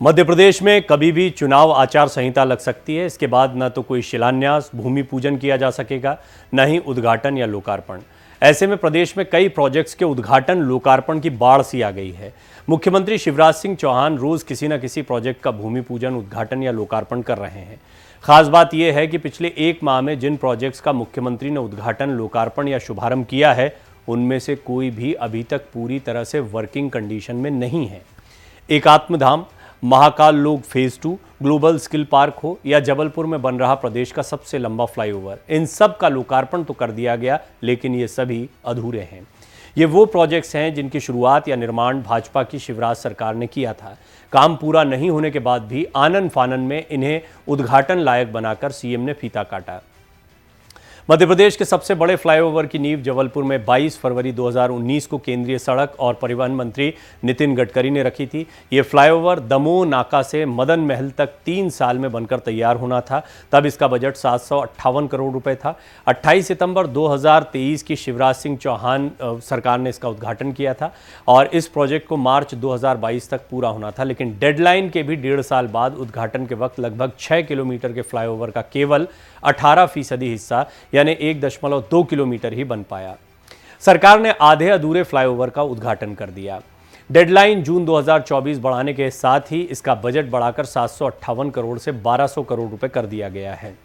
मध्य प्रदेश में कभी भी चुनाव आचार संहिता लग सकती है। इसके बाद न तो कोई शिलान्यास, भूमि पूजन किया जा सकेगा, न ही उद्घाटन या लोकार्पण। ऐसे में प्रदेश में कई प्रोजेक्ट्स के उद्घाटन लोकार्पण की बाढ़ सी आ गई है। मुख्यमंत्री शिवराज सिंह चौहान रोज किसी न किसी प्रोजेक्ट का भूमि पूजन, उद्घाटन या लोकार्पण कर रहे हैं। खास बात यह है कि पिछले एक माह में जिन प्रोजेक्ट्स का मुख्यमंत्री ने उद्घाटन, लोकार्पण या शुभारंभ किया है, उनमें से कोई भी अभी तक पूरी तरह से वर्किंग कंडीशन में नहीं है। एकात्म धाम, महाकाल लोक फेज 2, ग्लोबल स्किल पार्क हो या जबलपुर में बन रहा प्रदेश का सबसे लंबा फ्लाईओवर, इन सब का लोकार्पण तो कर दिया गया, लेकिन ये सभी अधूरे हैं। ये वो प्रोजेक्ट्स हैं जिनकी शुरुआत या निर्माण भाजपा की शिवराज सरकार ने किया था। काम पूरा नहीं होने के बाद भी आनन फानन में इन्हें उद्घाटन लायक बनाकर सीएम ने फीता काटा। मध्य प्रदेश के सबसे बड़े फ्लाईओवर की नींव जबलपुर में 22 फरवरी 2019 को केंद्रीय सड़क और परिवहन मंत्री नितिन गडकरी ने रखी थी। ये फ्लाईओवर दमोह नाका से मदन महल तक 3 साल में बनकर तैयार होना था। तब इसका बजट 758 करोड़ रुपए था। 28 सितंबर 2023 की शिवराज सिंह चौहान सरकार ने इसका उद्घाटन किया था और इस प्रोजेक्ट को मार्च 2022 तक पूरा होना था, लेकिन डेडलाइन के भी 1.5 साल बाद उद्घाटन के वक्त लगभग 6 किलोमीटर के फ्लाईओवर का केवल 18% हिस्सा यानी 1.2 किलोमीटर ही बन पाया। सरकार ने आधे अधूरे फ्लाईओवर का उद्घाटन कर दिया। डेडलाइन जून 2024 बढ़ाने के साथ ही इसका बजट बढ़ाकर 758 करोड़ से 1200 करोड़ रुपए कर दिया गया है।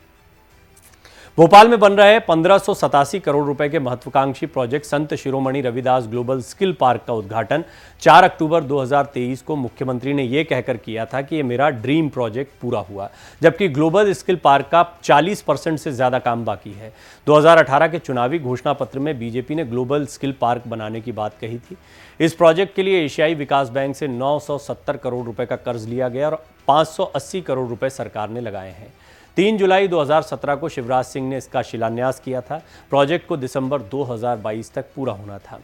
भोपाल में बन रहे 1587 करोड़ रुपए के महत्वाकांक्षी project Sant Shiromani Ravidas global skill park का उद्घाटन 4 अक्टूबर 2023 को मुख्यमंत्री ने यह कहकर किया था कि यह मेरा ड्रीम प्रोजेक्ट पूरा हुआ, जबकि ग्लोबल स्किल पार्क का 40% से ज्यादा काम बाकी है। 2018 के चुनावी घोषणा पत्र में बीजेपी ने ग्लोबल स्किल पार्क बनाने की बात कही थी। इस प्रोजेक्ट के लिए एशियाई विकास बैंक से 970 करोड़ रुपए का कर्ज लिया गया और 580 करोड़ रुपए सरकार ने लगाए हैं। 3 जुलाई 2017 को शिवराज सिंह ने इसका शिलान्यास किया था। प्रोजेक्ट को दिसंबर 2022 तक पूरा होना था।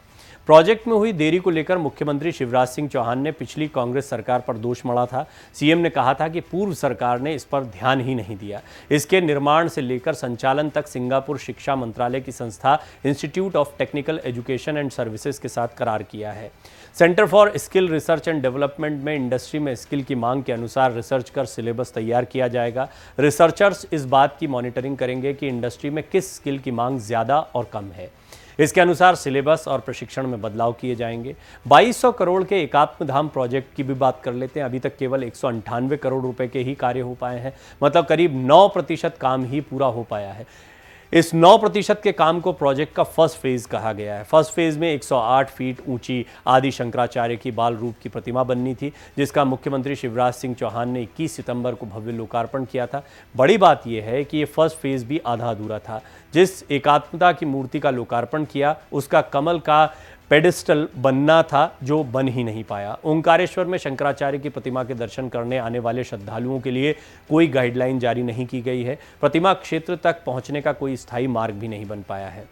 प्रोजेक्ट में हुई देरी को लेकर मुख्यमंत्री शिवराज सिंह चौहान ने पिछली कांग्रेस सरकार पर दोष मढ़ा था। सीएम ने कहा था कि पूर्व सरकार ने इस पर ध्यान ही नहीं दिया। इसके निर्माण से लेकर संचालन तक सिंगापुर शिक्षा मंत्रालय की संस्था institute of technical education and services के साथ करार किया है। Centre for skill research and development में इंडस्ट्री में स्किल की मांग के अनुसार रिसर्च कर सिलेबस तैयार किया जाएगा। रिसर्चर्स इस बात की मॉनिटरिंग करेंगे कि इंडस्ट्री में किस स्किल की मांग ज़्यादा और कम है। इसके अनुसार सिलेबस और प्रशिक्षण में बदलाव किए जाएंगे। 2200 करोड़ के एकात्म धाम प्रोजेक्ट की भी बात कर लेते हैं। अभी तक केवल 198 करोड़ रुपए के ही कार्य हो पाए हैं, मतलब करीब 9% काम ही पूरा हो पाया है। इस 9% के काम को प्रोजेक्ट का फर्स्ट फेज कहा गया है। फर्स्ट फेज में 108 फीट ऊंची आदि शंकराचार्य की बाल रूप की प्रतिमा बननी थी, जिसका मुख्यमंत्री शिवराज सिंह चौहान ने 21 सितंबर को भव्य लोकार्पण किया था। बड़ी बात यह है कि ये फर्स्ट फेज भी आधा अधूरा था। जिस एकात्मता की मूर्ति का लोकार्पण किया, उसका कमल का पेडिस्टल बनना था, जो बन ही नहीं पाया। ओंकारेश्वर में शंकराचार्य की प्रतिमा के दर्शन करने आने वाले श्रद्धालुओं के लिए कोई गाइडलाइन जारी नहीं की गई है। प्रतिमा क्षेत्र तक पहुंचने का कोई स्थायी मार्ग भी नहीं बन पाया है।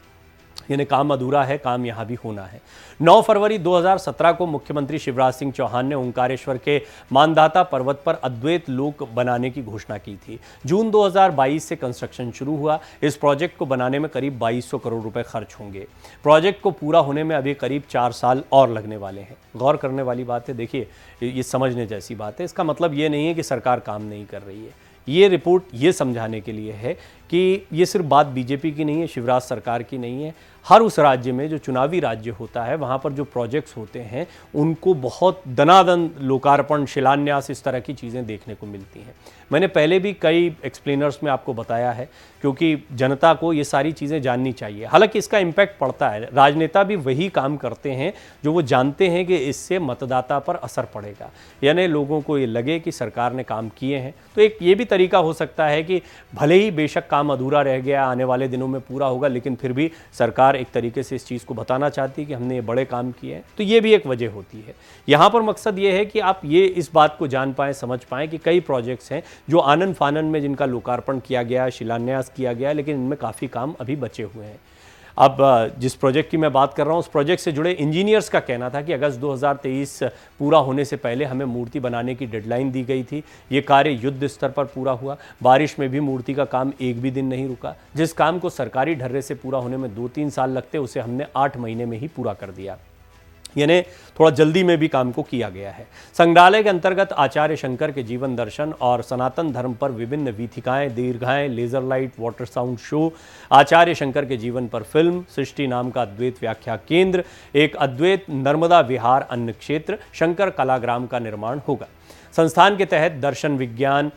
यानी काम अधूरा है, काम यहां भी होना है। 9 फरवरी 2017 को मुख्यमंत्री शिवराज सिंह चौहान ने ओंकारेश्वर के मानधाता पर्वत पर अद्वैत लोक बनाने की घोषणा की थी। जून 2022 से कंस्ट्रक्शन शुरू हुआ। इस प्रोजेक्ट को बनाने में करीब 2200 करोड़ रुपए खर्च होंगे। प्रोजेक्ट को पूरा होने में अभी करीब 4 साल और लगने वाले हैं। गौर करने वाली बात है, देखिए ये समझने जैसी बात है। इसका मतलब ये नहीं है कि सरकार काम नहीं कर रही है। ये रिपोर्ट ये समझाने के लिए है कि ये सिर्फ बात बीजेपी की नहीं है, शिवराज सरकार की नहीं है। हर उस राज्य में जो चुनावी राज्य होता है, वहाँ पर जो प्रोजेक्ट्स होते हैं, उनको बहुत दनादन लोकार्पण, शिलान्यास, इस तरह की चीज़ें देखने को मिलती हैं। मैंने पहले भी कई एक्सप्लेनर्स में आपको बताया है, क्योंकि जनता को ये सारी चीज़ें जाननी चाहिए। हालांकि इसका इम्पैक्ट पड़ता है। राजनेता भी वही काम करते हैं जो वो जानते हैं कि इससे मतदाता पर असर पड़ेगा, यानी लोगों को ये लगे कि सरकार ने काम किए हैं। तो एक ये भी तरीका हो सकता है कि भले ही बेशक काम अधूरा रह गया, आने वाले दिनों में पूरा होगा, लेकिन फिर भी सरकार एक तरीके से इस चीज़ को बताना चाहती है कि हमने ये बड़े काम किए हैं। तो ये भी एक वजह होती है। यहाँ पर मकसद ये है कि आप ये इस बात को जान पाएँ, समझ पाएँ कि कई प्रोजेक्ट्स हैं जो आनन फानन में जिनका लोकार्पण किया गया, शिलान्यास किया गया, लेकिन इनमें काफ़ी काम अभी बचे हुए हैं। अब जिस प्रोजेक्ट की मैं बात कर रहा हूँ, उस प्रोजेक्ट से जुड़े इंजीनियर्स का कहना था कि अगस्त 2023 पूरा होने से पहले हमें मूर्ति बनाने की डेडलाइन दी गई थी। ये कार्य युद्ध स्तर पर पूरा हुआ। बारिश में भी मूर्ति का काम एक भी दिन नहीं रुका। जिस काम को सरकारी ढर्रे से पूरा होने में 2-3 साल लगते, उसे हमने 8 महीने में ही पूरा कर दिया। यानी थोड़ा जल्दी में भी काम को किया गया है। संग्रहालय के अंतर्गत आचार्य शंकर के जीवन दर्शन और सनातन धर्म पर विभिन्न वीथिकाएं, दीर्घाएं, laser light, water sound show, आचार्य शंकर के जीवन पर फिल्म, सृष्टि नाम का अद्वैत व्याख्या केंद्र, एक अद्वैत नर्मदा विहार अन्न क्षेत्र, शंकर कलाग्राम का निर्माण होगा। संस्थान के तहत दर्शन विज्ञान,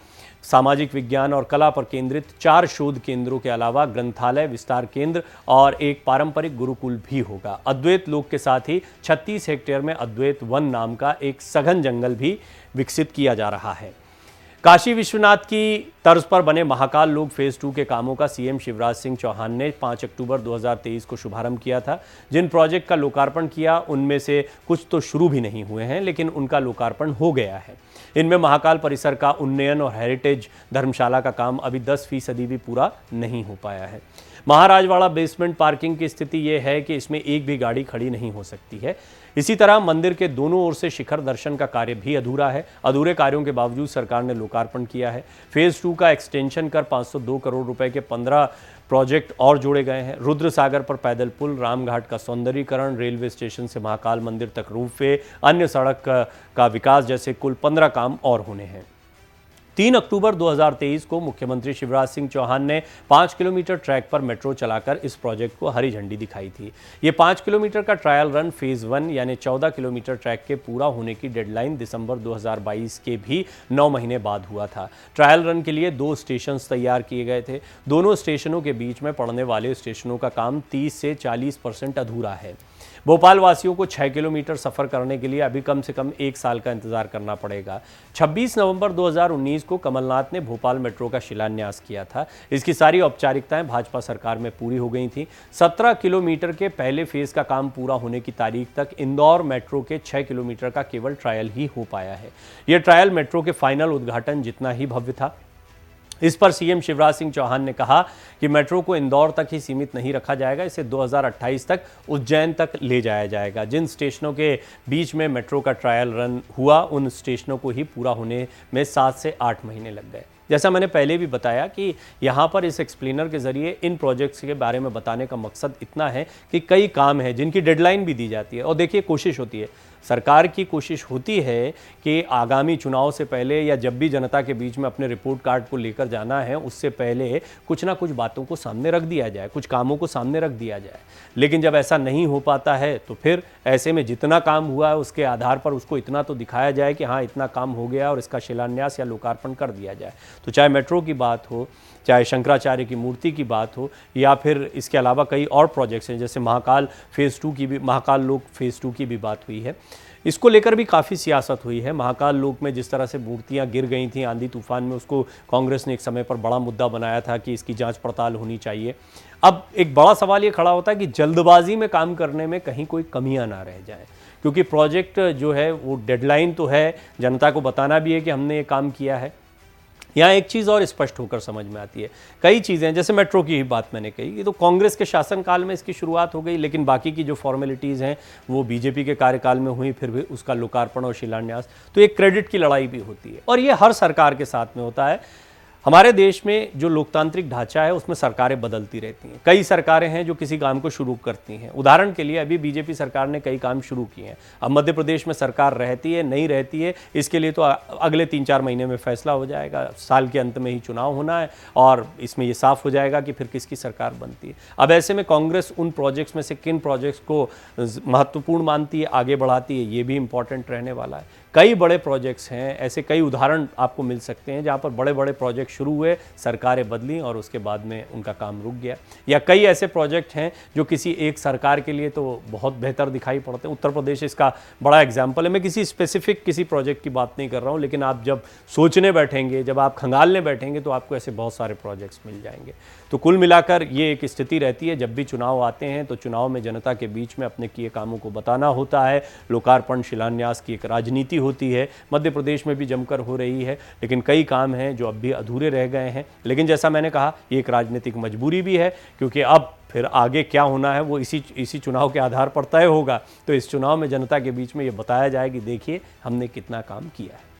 सामाजिक विज्ञान और कला पर केंद्रित 4 शोध केंद्रों के अलावा ग्रंथालय, विस्तार केंद्र और एक पारंपरिक गुरुकुल भी होगा। अद्वैत लोक के साथ ही 36 हेक्टेयर में अद्वैत वन नाम का एक सघन जंगल भी विकसित किया जा रहा है। काशी विश्वनाथ की तर्ज पर बने महाकाल लोक फेज 2 के कामों का सीएम शिवराज सिंह चौहान ने 5 अक्टूबर 2023 को शुभारंभ किया था। जिन प्रोजेक्ट का लोकार्पण किया उनमें से कुछ तो शुरू भी नहीं हुए हैं, लेकिन उनका लोकार्पण हो गया है। इनमें महाकाल परिसर का उन्नयन और हेरिटेज धर्मशाला का काम अभी 10% भी पूरा नहीं हो पाया है। महाराजवाड़ा बेसमेंट पार्किंग की स्थिति यह है कि इसमें एक भी गाड़ी खड़ी नहीं हो सकती है। इसी तरह मंदिर के दोनों ओर से शिखर दर्शन का कार्य भी अधूरा है। अधूरे कार्यों के बावजूद सरकार ने लोकार्पण किया है। फेज 2 का एक्सटेंशन कर 502 करोड़ रुपए के 15 प्रोजेक्ट और जोड़े गए हैं। रुद्र सागर पर पैदल पुल, रामघाट का सौंदर्यीकरण, रेलवे स्टेशन से महाकाल मंदिर तक रोपवे, अन्य सड़क का विकास जैसे कुल 15 काम और होने हैं। 3 अक्टूबर 2023 को मुख्यमंत्री शिवराज सिंह चौहान ने 5 किलोमीटर ट्रैक पर मेट्रो चलाकर इस प्रोजेक्ट को हरी झंडी दिखाई थी। ये 5 किलोमीटर का ट्रायल रन फेज 1 यानी 14 किलोमीटर ट्रैक के पूरा होने की डेडलाइन दिसंबर 2022 के भी 9 महीने बाद हुआ था। ट्रायल रन के लिए 2 स्टेशन तैयार किए गए थे। दोनों स्टेशनों के बीच में पड़ने वाले स्टेशनों का काम 30 से 40% अधूरा है। भोपाल वासियों को 6 किलोमीटर सफर करने के लिए अभी कम से कम 1 साल का इंतजार करना पड़ेगा। 26 नवंबर 2019 को कमलनाथ ने भोपाल मेट्रो का शिलान्यास किया था। इसकी सारी औपचारिकताएं भाजपा सरकार में पूरी हो गई थी। 17 किलोमीटर के पहले फेज का काम पूरा होने की तारीख तक इंदौर मेट्रो के 6 किलोमीटर का केवल ट्रायल ही हो पाया है। यह ट्रायल मेट्रो के फाइनल उद्घाटन जितना ही भव्य था। इस पर सीएम शिवराज सिंह चौहान ने कहा कि मेट्रो को इंदौर तक ही सीमित नहीं रखा जाएगा, इसे 2028 तक उज्जैन तक ले जाया जाएगा। जिन स्टेशनों के बीच में मेट्रो का ट्रायल रन हुआ उन स्टेशनों को ही पूरा होने में 7 से 8 महीने लग गए। जैसा मैंने पहले भी बताया कि यहाँ पर इस एक्सप्लेनर के ज़रिए इन प्रोजेक्ट्स के बारे में बताने का मकसद इतना है कि कई काम हैं जिनकी डेडलाइन भी दी जाती है। और देखिए, कोशिश होती है, सरकार की कोशिश होती है कि आगामी चुनाव से पहले या जब भी जनता के बीच में अपने रिपोर्ट कार्ड को लेकर जाना है उससे पहले कुछ ना कुछ बातों को सामने रख दिया जाए, कुछ कामों को सामने रख दिया जाए। लेकिन जब ऐसा नहीं हो पाता है तो फिर ऐसे में जितना काम हुआ है उसके आधार पर उसको इतना तो दिखाया जाए कि हाँ, इतना काम हो गया और इसका शिलान्यास या लोकार्पण कर दिया जाए। तो चाहे मेट्रो की बात हो, चाहे शंकराचार्य की मूर्ति की बात हो, या फिर इसके अलावा कई और प्रोजेक्ट्स हैं, जैसे महाकाल फेज़ 2 की भी, महाकाल लोक फेज़ 2 की भी बात हुई है। इसको लेकर भी काफ़ी सियासत हुई है। महाकाल लोक में जिस तरह से मूर्तियां गिर गई थी आंधी तूफान में, उसको कांग्रेस ने एक समय पर बड़ा मुद्दा बनाया था कि इसकी जांच पड़ताल होनी चाहिए। अब एक बड़ा सवाल ये खड़ा होता है कि जल्दबाजी में काम करने में कहीं कोई कमियां ना रह जाए, क्योंकि प्रोजेक्ट जो है वो डेडलाइन तो है, जनता को बताना भी है कि हमने ये काम किया है। यहाँ एक चीज़ और स्पष्ट होकर समझ में आती है, कई चीज़ें, जैसे मेट्रो की ही बात मैंने कही, ये तो कांग्रेस के शासनकाल में इसकी शुरुआत हो गई, लेकिन बाकी की जो फॉर्मेलिटीज़ हैं वो बीजेपी के कार्यकाल में हुई, फिर भी उसका लोकार्पण और शिलान्यास। तो एक क्रेडिट की लड़ाई भी होती है और ये हर सरकार के साथ में होता है। हमारे देश में जो लोकतांत्रिक ढांचा है उसमें सरकारें बदलती रहती हैं। कई सरकारें हैं जो किसी काम को शुरू करती हैं। उदाहरण के लिए अभी बीजेपी सरकार ने कई काम शुरू किए हैं। अब मध्य प्रदेश में सरकार रहती है नहीं रहती है, इसके लिए तो अगले 3-4 महीने में फैसला हो जाएगा। साल के अंत में ही चुनाव होना है और इसमें ये साफ हो जाएगा कि फिर किसकी सरकार बनती है। अब ऐसे में कांग्रेस उन प्रोजेक्ट्स में से किन प्रोजेक्ट्स को महत्वपूर्ण मानती है, आगे बढ़ाती है, ये भी इंपॉर्टेंट रहने वाला है। कई बड़े प्रोजेक्ट्स हैं, ऐसे कई उदाहरण आपको मिल सकते हैं जहाँ पर बड़े बड़े प्रोजेक्ट शुरू हुए, सरकारें बदली और उसके बाद में उनका काम रुक गया। या कई ऐसे प्रोजेक्ट हैं जो किसी एक सरकार के लिए तो बहुत बेहतर दिखाई पड़ते हैं। उत्तर प्रदेश इसका बड़ा एग्जाम्पल है। मैं किसी स्पेसिफिक किसी प्रोजेक्ट की बात नहीं कर रहा हूँ, लेकिन आप जब सोचने बैठेंगे, जब आप खंगालने बैठेंगे तो आपको ऐसे बहुत सारे प्रोजेक्ट्स मिल जाएंगे। तो कुल मिलाकर ये एक स्थिति रहती है, जब भी चुनाव आते हैं तो चुनाव में जनता के बीच में अपने किए कामों को बताना होता है। लोकार्पण शिलान्यास की एक राजनीति होती है, मध्य प्रदेश में भी जमकर हो रही है, लेकिन कई काम हैं जो अब भी अधूरे रह गए हैं। लेकिन जैसा मैंने कहा, ये एक राजनीतिक मजबूरी भी है, क्योंकि अब फिर आगे क्या होना है वो इसी चुनाव के आधार पर तय होगा। तो इस चुनाव में जनता के बीच में ये बताया जाए कि देखिए हमने कितना काम किया है।